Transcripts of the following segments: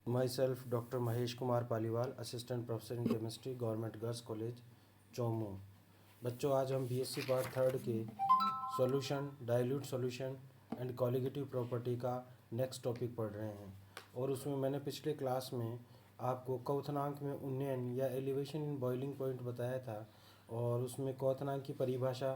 My self doctor Mahesh Kumar Paliwal, assistant professor in chemistry, government girls college Chomu. बच्चों, आज हम BSc part third के solution, dilute solution and colligative property का next topic पढ़ रहे हैं। और उसमें मैंने पिछले क्लास में आपको क्वथनांक में उन्नयन या एलिवेशन इन बॉइलिंग पॉइंट बताया था, और उसमें क्वथनांक की परिभाषा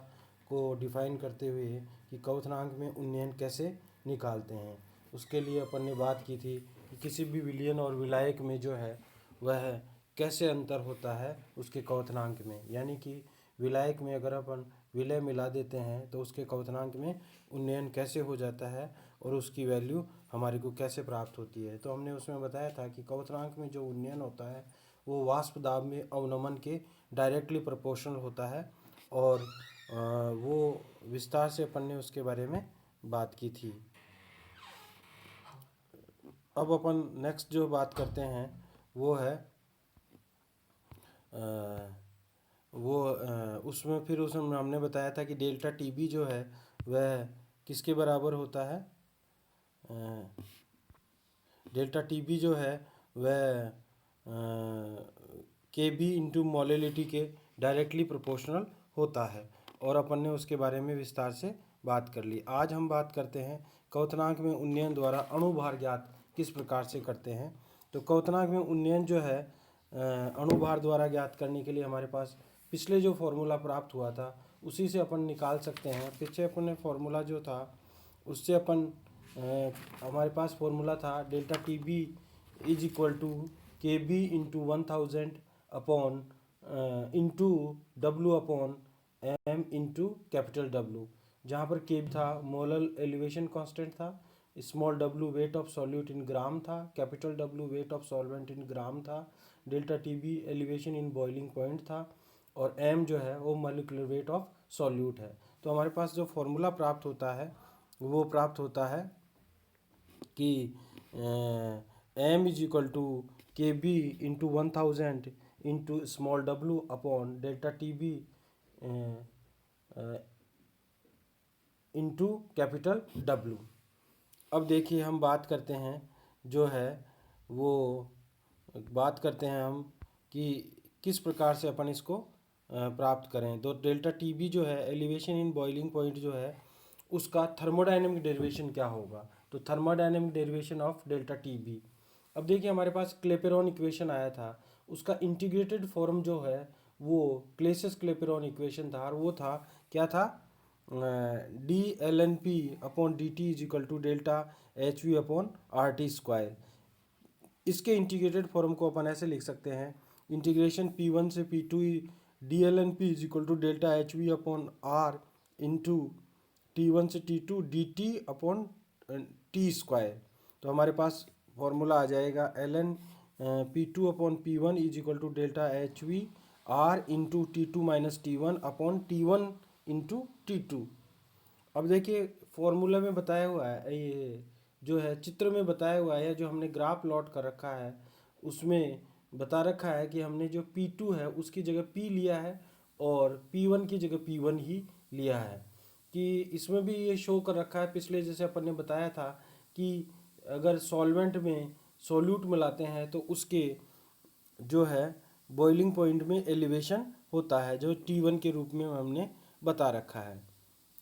को डिफाइन करते हुए कि क्वथनांक में उन्नयन कैसे निकालते हैं, उसके लिए अपन ने बात की थी कि किसी भी विलयन और विलायक में जो है वह कैसे अंतर होता है उसके क्वथनांक में। यानी कि विलायक में अगर अपन विलय मिला देते हैं तो उसके क्वथनांक में उन्नयन कैसे हो जाता है और उसकी वैल्यू हमारे को कैसे प्राप्त होती है। तो हमने उसमें बताया था कि क्वथनांक में जो उन्नयन होता है वो वाष्प दाब में अवनमन के डायरेक्टली प्रोपोर्शनल होता है, और वो विस्तार से अपन ने उसके बारे में बात की थी। अब अपन नेक्स्ट जो बात करते हैं वो है उसमें फिर उसमें हमने बताया था कि डेल्टा टीबी जो है वह किसके बराबर होता है। डेल्टा टीबी जो है वह के बी इंटू मोलिलिटी के डायरेक्टली प्रोपोर्शनल होता है, और अपन ने उसके बारे में विस्तार से बात कर ली। आज हम बात करते हैं क्वथनांक में उन्नयन द्वारा अणुभार ज्ञात किस प्रकार से करते हैं। तो क्वथनांक में उन्नयन जो है अणुभार द्वारा ज्ञात करने के लिए हमारे पास पिछले जो फॉर्मूला प्राप्त हुआ था उसी से अपन निकाल सकते हैं। पीछे अपन ने फॉर्मूला जो था उससे अपन हमारे पास फॉर्मूला था delta T B is equal to K B into 1000 upon into W upon M into capital W, जहाँ पर के था मोलर एलिवेशन कांस्टेंट था, small W weight of solute in gram था, capital W weight of solvent in gram था, delta T B elevation in boiling point था, और M जो है वो मॉलिक्यूलर वेट ऑफ सॉल्यूट है। तो हमारे पास जो फॉर्मूला प्राप्त होता है वो प्राप्त होता है कि M is equal to K B into 1000 into small W upon delta T B into capital W. अब देखिए हम बात करते हैं जो है वो बात करते हैं हम कि किस प्रकार से अपन इसको प्राप्त करें। तो डेल्टा टी बी जो है एलिवेशन इन बॉइलिंग पॉइंट जो है उसका थर्मोडाइनमिक डेरिवेशन क्या होगा। तो thermodynamic derivation of delta T B, अब देखिए हमारे पास क्लेपेरॉन इक्वेशन आया था, उसका इंटीग्रेटेड फॉर्म जो है वो क्लेसियस क्लेपेरॉन इक्वेशन था, और वो था क्या था D L N P upon D T is equal to delta H V upon R T square. इसके इंटीग्रेटेड फॉर्म को अपन ऐसे लिख सकते हैं इंटीग्रेशन पी वन से P two D L N P is equal to delta H V upon R into T one से T two D T upon T square. तो हमारे पास फॉर्मूला आ जाएगा L N P two upon P one is equal to delta H V R into T two minus T one upon T one into T two. अब देखिए formula में बताया हुआ है, ये जो है चित्र में बताया हुआ है, जो हमने ग्राफ प्लॉट कर रखा है उसमें बता रखा है कि हमने जो P2 है उसकी जगह P लिया है और P1 की जगह P1 ही लिया है। कि इसमें भी ये शो कर रखा है पिछले जैसे अपन ने बताया था कि अगर सॉल्वेंट में सोल्यूट मिलाते हैं तो उसके जो है बॉइलिंग पॉइंट में एलिवेशन होता है जो T1 के रूप में हमने बता रखा है।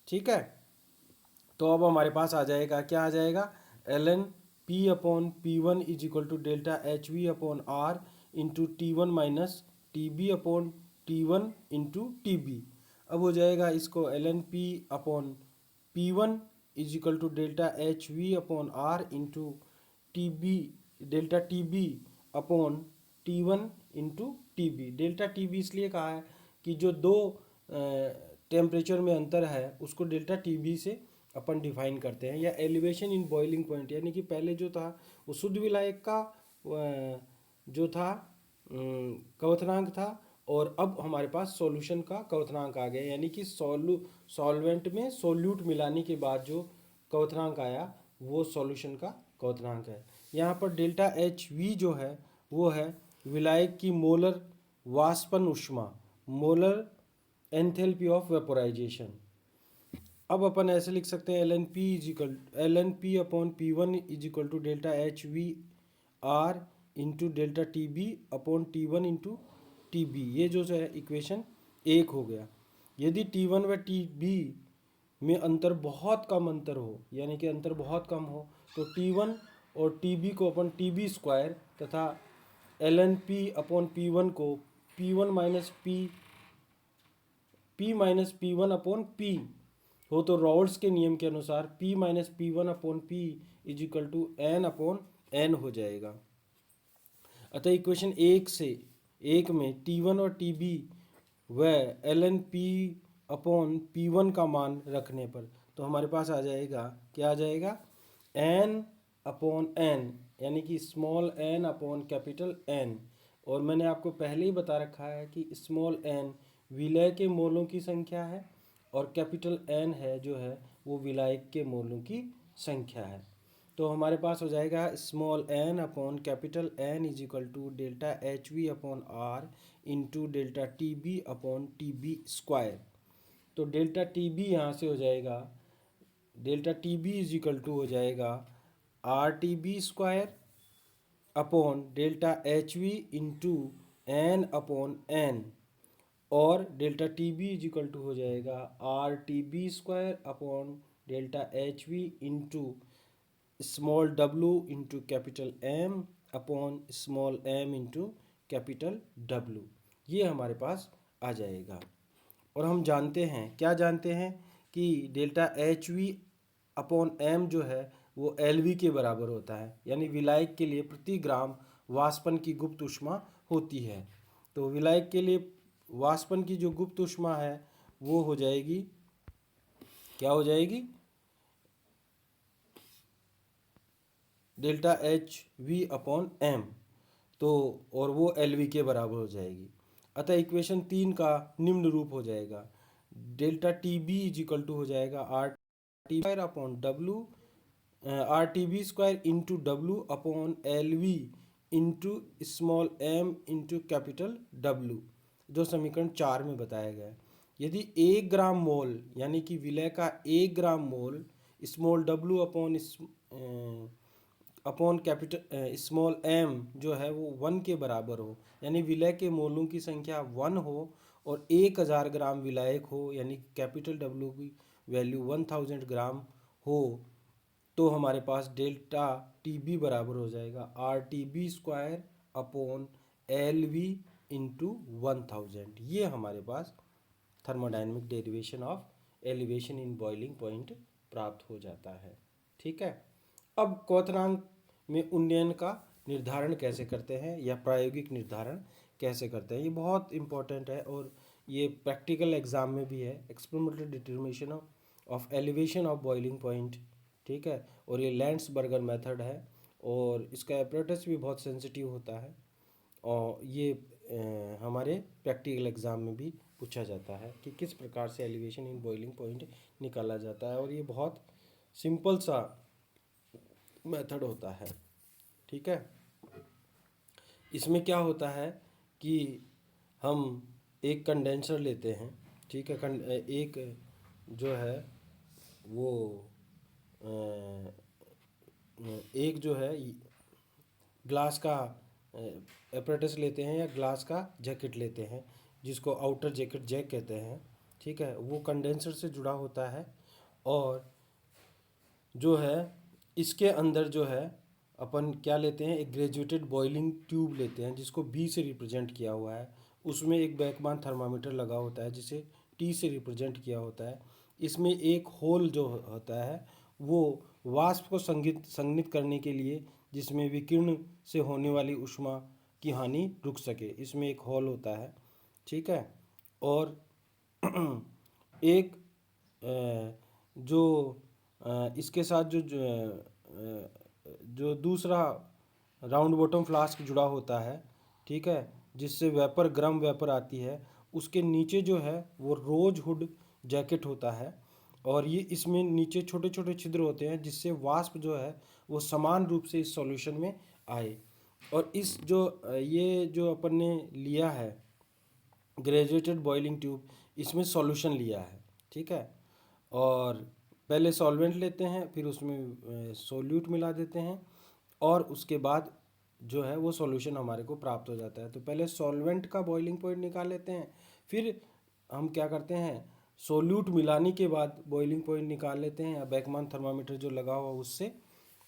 ठीक है, तो अब हमारे पास आ जाएगा क्या आ जाएगा L N P upon P one is equal to delta H V upon R into T one minus T B upon T one into T B. अब हो जाएगा इसको L N P upon P one is equal to delta H V upon R into T B delta T B upon T one into T B. Delta T B इसलिए कहा है कि जो दो टेम्परेचर में अंतर है उसको डेल्टा टी बी से अपन डिफाइन करते हैं, या एलिवेशन इन बॉइलिंग पॉइंट। यानी कि पहले जो था वो शुद्ध विलायक का जो था क्वथनांक था, और अब हमारे पास सॉल्यूशन का क्वथनांक आ गया, यानी कि सॉल्वेंट में सोल्यूट मिलाने के बाद जो क्वथनांक आया वो सॉल्यूशन का क्वथनांक है। यहाँ पर डेल्टा एच वी जो है वो है विलायक की मोलर वाष्पन ऊष्मा, मोलर एंथैल्पी ऑफ वेपोराइजेशन। अब अपन ऐसे लिख सकते हैं L N P upon P one is equal to delta H V R into delta T B upon T one into T B. ये जो है इक्वेशन 1 हो गया। यदि टी वन व टी बी में अंतर बहुत कम अंतर हो, यानी कि अंतर बहुत कम हो, तो टी वन और टी बी को अपन टी बी स्क्वायर तथा L N P upon P one को P one minus P minus P one upon P हो, तो रॉल्स के नियम के अनुसार P minus P one upon P is equal to N upon N हो जाएगा। अतः इक्वेशन 1 में टी वन और टी बी व L N P upon P one का मान रखने पर तो हमारे पास आ जाएगा, क्या आ जाएगा, एन अपॉन एन, यानी कि small N upon capital N. और मैंने आपको पहले ही बता रखा है कि स्मॉल एन विलय के मोलों की संख्या है और कैपिटल एन है जो है वो विलायक के मोलों की संख्या है। तो हमारे पास हो जाएगा small N upon capital N is equal to delta H V upon R into delta T B upon T B square. तो डेल्टा टी बी यहाँ से हो जाएगा, delta T B is equal to हो जाएगा R T B square upon delta H V into N upon N, और delta T B is equal to हो जाएगा R T B square upon delta H V into small W into capital M upon small M into capital W. ये हमारे पास आ जाएगा। और हम जानते हैं, क्या जानते हैं, कि delta H V upon M जो है वो एल वी के बराबर होता है, यानी विलायक के लिए प्रति ग्राम वाष्पन की गुप्त ऊष्मा होती है। तो विलायक के लिए वाष्पन की जो गुप्त ऊष्मा है वो हो जाएगी, क्या हो जाएगी, delta H V upon M, तो और वो एल वी के बराबर हो जाएगी। अतः इक्वेशन 3 का निम्न रूप हो जाएगा, delta T B is equal to हो जाएगा R T square upon W, R T B square into W upon L V into small M into capital W, जो समीकरण 4 में बताया गया है। यदि 1 ग्राम मोल यानी कि विलय का 1 gram mole small W upon capital small M जो है वो 1 के बराबर हो, यानी विलय के मोलों की संख्या 1 हो, और 1000 ग्राम विलायक हो, यानी कैपिटल डब्लू की वैल्यू 1000 ग्राम हो, तो हमारे पास डेल्टा टी बी बराबर हो जाएगा R T B square upon L V into 1000। ये हमारे पास thermodynamic derivation of elevation in boiling point प्राप्त हो जाता है। ठीक है। अब क्वथनांक में उन्नयन का निर्धारण कैसे करते हैं या प्रायोगिक निर्धारण कैसे करते हैं, ये बहुत इंपॉर्टेंट है और ये प्रैक्टिकल एग्जाम में भी है, experimental determination of elevation of boiling point. ठीक है। और ये लैंड्सबर्गर मेथड है और इसका एपरेटस भी बहुत सेंसिटिव होता है, और ये हमारे प्रैक्टिकल एग्ज़ाम में भी पूछा जाता है कि किस प्रकार से एलिवेशन इन बॉइलिंग पॉइंट निकाला जाता है, और ये बहुत सिंपल सा मेथड होता है। ठीक है। इसमें क्या होता है कि हम एक कंडेंसर लेते हैं, ठीक है, एक जो है वो एक जो है ग्लास का एपरेटस लेते हैं या ग्लास का जैकेट लेते हैं, जिसको आउटर जैकेट जैक कहते हैं। ठीक है। वो कंडेंसर से जुड़ा होता है, और जो है इसके अंदर जो है अपन क्या लेते हैं, एक ग्रेजुएटेड बॉइलिंग ट्यूब लेते हैं जिसको बी से रिप्रेजेंट किया हुआ है। उसमें एक बैकमान थर्मामीटर लगा होता है जिसे टी से रिप्रेजेंट किया होता है। इसमें एक होल जो होता है वो वाष्प को संघनित करने के लिए, जिसमें विकिरण से होने वाली ऊष्मा की हानि रुक सके, इसमें एक होल होता है। ठीक है। और एक जो इसके साथ जो दूसरा राउंड बॉटम फ्लास्क जुड़ा होता है, ठीक है, जिससे वेपर गर्म वेपर आती है, उसके नीचे जो है वो रोज हुड जैकेट होता है, और ये इसमें नीचे छोटे छोटे छिद्र होते हैं जिससे वाष्प जो है वो समान रूप से इस सॉल्यूशन में आए। और इस जो ये जो अपन ने लिया है ग्रेजुएटेड बॉइलिंग ट्यूब, इसमें सॉल्यूशन लिया है। ठीक है। और पहले सॉल्वेंट लेते हैं, फिर उसमें सोल्यूट मिला देते हैं, और उसके बाद जो है वो सॉल्यूशन हमारे को प्राप्त हो जाता है। तो पहले सॉल्वेंट का बॉइलिंग पॉइंट निकाल लेते हैं, फिर हम क्या करते हैं, सोल्यूट मिलाने के बाद बॉइलिंग पॉइंट निकाल लेते हैं, या बेकमान थर्मामीटर जो लगा हुआ उससे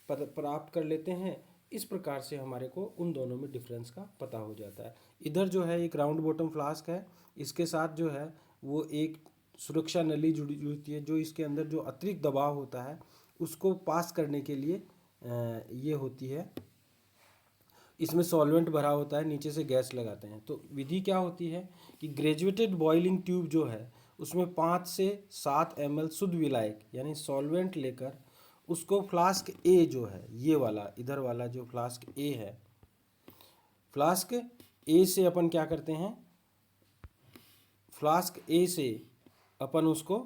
प्राप्त कर लेते हैं। इस प्रकार से हमारे को उन दोनों में डिफरेंस का पता हो जाता है। इधर जो है एक राउंड बॉटम फ्लास्क है, इसके साथ जो है वो एक सुरक्षा नली जुड़ी होती है, जो इसके अंदर जो अतिरिक्त दबाव होता है उसको पास करने के लिए ये होती है। इसमें सॉल्वेंट भरा होता है, नीचे से गैस लगाते हैं। तो विधि क्या होती है कि ग्रेजुएटेड बॉइलिंग ट्यूब जो है उसमें 5 से 7 ml शुद्ध विलायक यानी सॉल्वेंट लेकर उसको फ्लास्क ए जो है, ये वाला इधर वाला जो फ्लास्क ए है, फ्लास्क ए से अपन क्या करते हैं, फ्लास्क ए से अपन उसको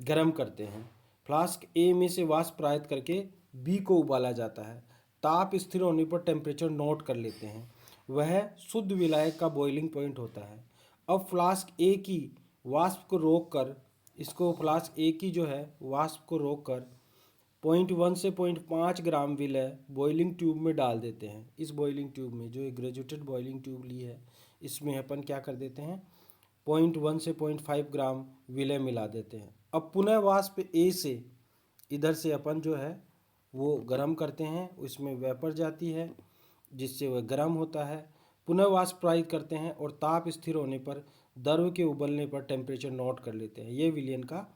गर्म करते हैं। फ्लास्क ए में से वाष्प प्रवाहित करके बी को उबाला जाता है। ताप स्थिर होने पर टेम्परेचर नोट कर लेते हैं, वह शुद्ध विलायक का बॉइलिंग पॉइंट होता है। अब फ्लास्क ए की वाष्प को रोककर इसको फ्लास्क ए की जो है वाष्प को रोककर 0.1 से 0.5 ग्राम विलय बॉइलिंग ट्यूब में डाल देते हैं। इस बॉइलिंग ट्यूब में जो एक ग्रेजुएटेड बॉइलिंग ट्यूब ली है, इसमें अपन क्या कर देते हैं, 0.1 से 0.5 ग्राम विलय मिला देते हैं। अब पुनः वाष्प ए से इधर से अपन जो है वो गर्म करते हैं, उसमें वेपर जाती है जिससे वह गर्म होता है। पुनः वाष्प प्रवाहित करते हैं और ताप स्थिर होने पर द्रव के उबलने पर टेम्परेचर नोट कर लेते हैं। ये विलयन का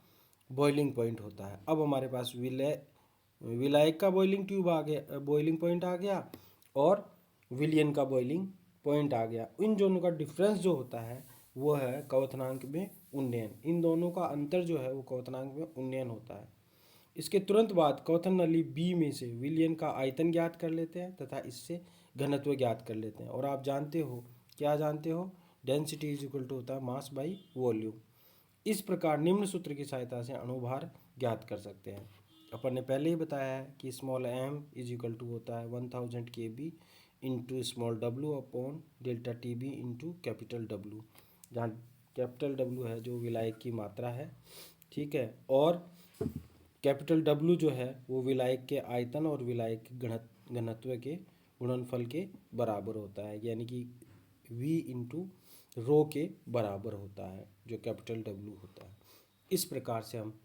बॉइलिंग पॉइंट होता है। अब हमारे पास विलायक का बॉइलिंग ट्यूब आ गया, बॉइलिंग पॉइंट आ गया, और विलियन का बॉइलिंग पॉइंट आ गया। इन दोनों का डिफरेंस जो होता है वो है क्वथनांक में उन्नयन। इन दोनों का अंतर जो है वो क्वथनांक में उन्नयन होता है। इसके तुरंत बाद क्वथन नली बी में से विलियन का आयतन ज्ञात कर लेते हैं तथा इससे घनत्व ज्ञात कर लेते हैं। और आप जानते हो, क्या जानते हो, डेंसिटी इज इक्वल टू होता है मास बाई वॉल्यूम। इस प्रकार निम्न सूत्र की सहायता से अणुभार ज्ञात कर सकते हैं। अपन ने पहले ही बताया है कि small M is equal to होता है 1000 kb into small W upon delta T B into capital W, जहाँ कैपिटल डब्ल्यू है जो विलायक की मात्रा है, ठीक है, और कैपिटल डब्ल्यू जो है वो विलायक के आयतन और विलायक के घनत्व के गुणनफल के बराबर होता है, यानी कि v इंटू रो के बराबर होता है जो कैपिटल डब्ल्यू होता है। इस प्रकार से हम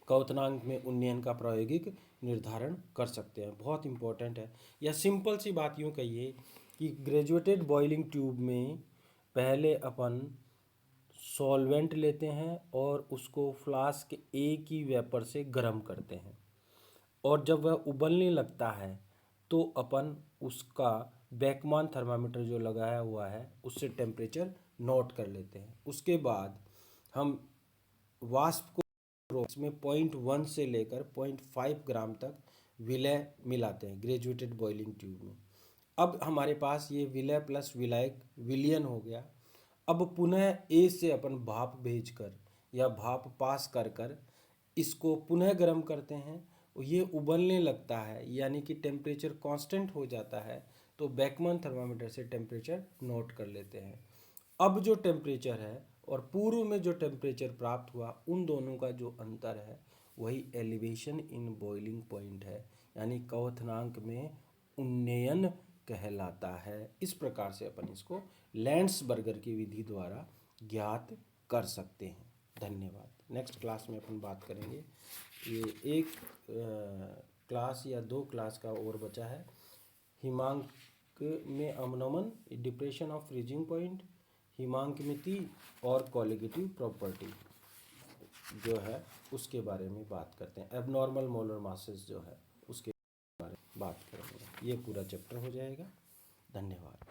क्वथनांक में उन्नयन का प्रायोगिक निर्धारण कर सकते हैं। बहुत इंपॉर्टेंट है। या सिंपल सी बात यूँ कहिए कि ग्रेजुएटेड बॉइलिंग ट्यूब में पहले अपन सॉल्वेंट लेते हैं और उसको फ्लास्क ए की वेपर से गर्म करते हैं, और जब वह उबलने लगता है तो अपन उसका बेकमान थर्मामीटर जो लगाया हुआ है उससे टेम्परेचर नोट कर लेते हैं। उसके बाद हम वाष्प को इसमें 0.1 से लेकर 0.5 ग्राम तक विलय मिलाते हैं ग्रेजुएटेड बॉइलिंग ट्यूब में। अब हमारे पास ये विलय प्लस विलायक विलियन हो गया। अब पुनः ए से अपन भाप भेजकर या भाप पास कर कर इसको पुनः गर्म करते हैं, ये उबलने लगता है यानी कि टेम्परेचर कांस्टेंट हो जाता है, तो बेकमान थर्मामीटर से टेम्परेचर नोट कर लेते हैं। अब जो टेम्परेचर है और पूर्व में जो टेम्परेचर प्राप्त हुआ, उन दोनों का जो अंतर है वही एलिवेशन इन बॉइलिंग पॉइंट है, यानी क्वथनांक में उन्नयन कहलाता है। इस प्रकार से अपन इसको लैंड्सबर्गर की विधि द्वारा ज्ञात कर सकते हैं। धन्यवाद। नेक्स्ट क्लास में अपन बात करेंगे, ये एक क्लास या 2 क्लास का और बचा है, हिमांक में अवनमन, डिप्रेशन ऑफ फ्रीजिंग पॉइंट, हिमांक मिति और कॉलिगेटिव प्रॉपर्टी जो है उसके बारे में बात करते हैं। एबनॉर्मल मोलर मासेस जो है उसके बारे में बात करेंगे। ये पूरा चैप्टर हो जाएगा। धन्यवाद।